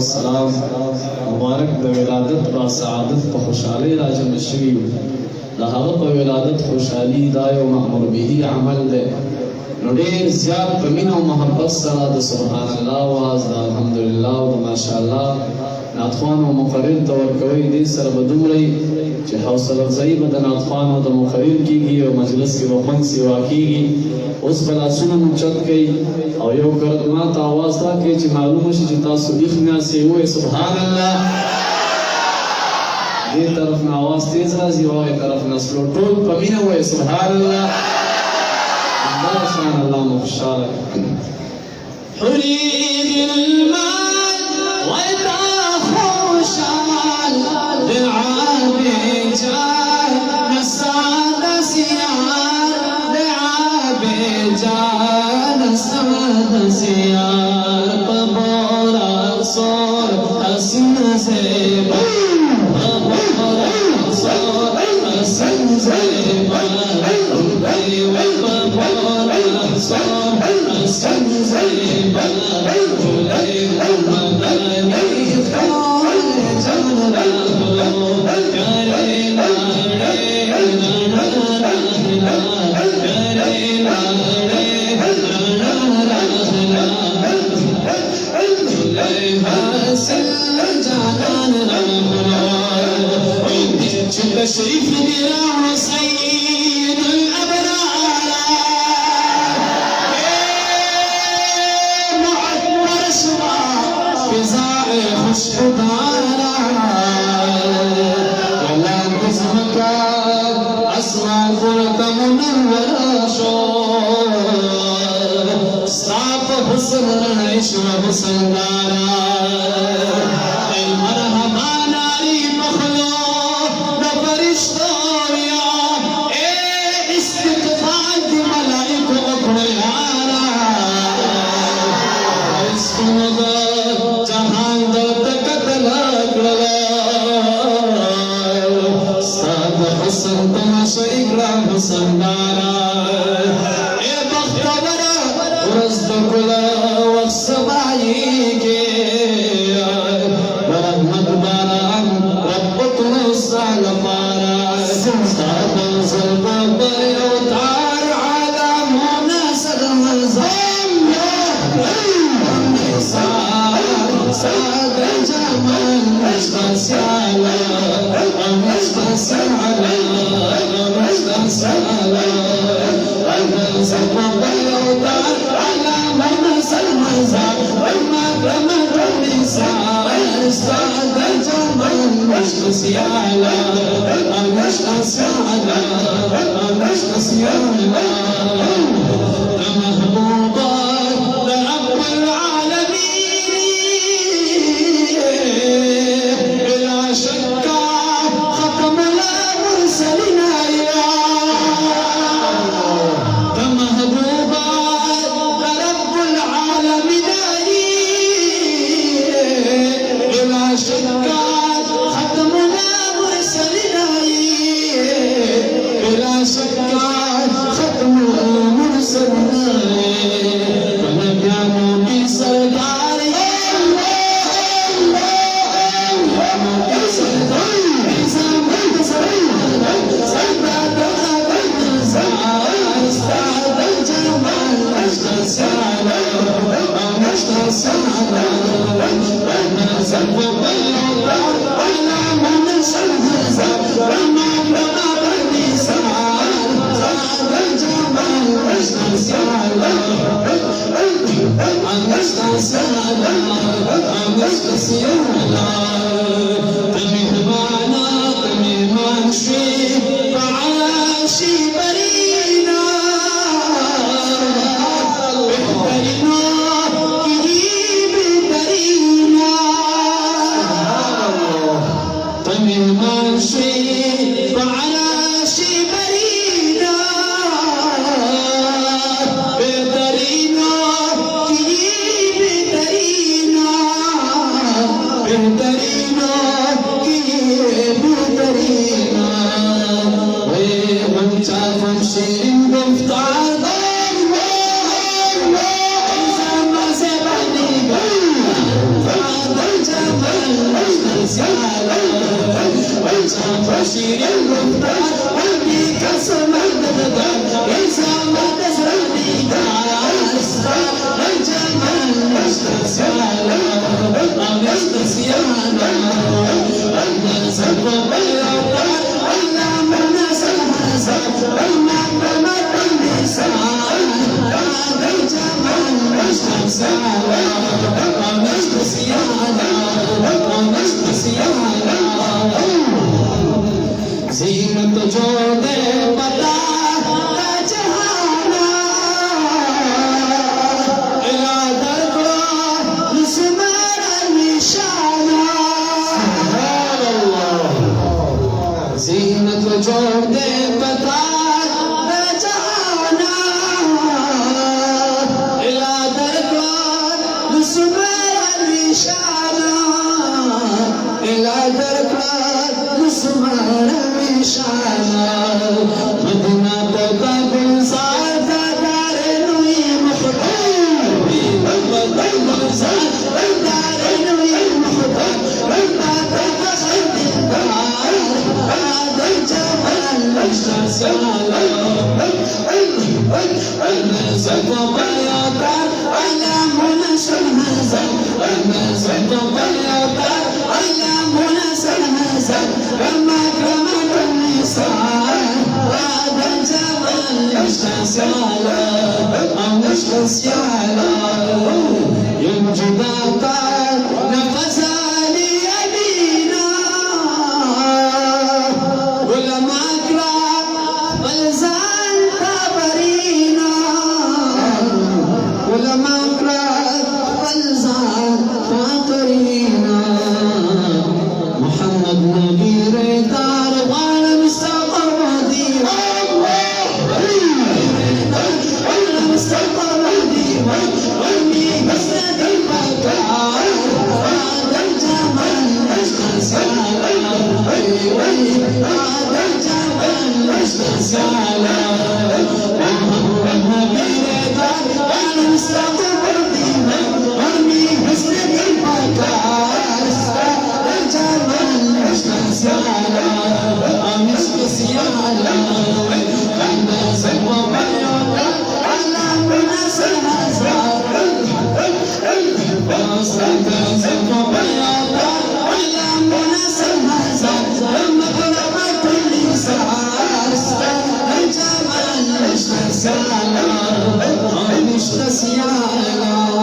والسلام مبارک د ولادت با سعادت په خوشحالۍ راجمع شوي د هغه په ولادت خوشحالي دا یو مأمور به عمل دی نو ډېر زیات په مینه او محبت سره د سبحان الله واز د الحمدلله او د ماشاءالله نعتخوان او مقرر ته ورکوئ دې سره به دومره چې حوصله افزایي به د نعتخوان او د مقرر کېږي او مجلس کې به خوند سیوا کېږي اوس به لاسونه مو چت کوي او یو کرت ما ته آواز دا کوي چې معلومه شي چې تاسو ویښ ناستئ ووایئ سبحان الله دې طرف نه آواز تیز راځي او هغې طرف نه سلو ټول په مینه ووایئ سبحان الله الله شان الله مو خوشحاله حريق المال وإذا خوشحال لعابي جاي نساد سيار لعابي جاي نساد سيار ببورا صور حسن زيبا ببورا صور حسن زيبا شريف دراع سيد الأبرار معطر سوى فزاع خشبدارا ولا نزمك أسمع قلت منور شور صعب حسن رنعش وحسن دارا المرحبا ناري مخلوق Come on. عشق سيالة عشق سيالة عشق سيالة محبوبة لرب العالمين بلا شك ختم المرسلين سالا عيش نسيانا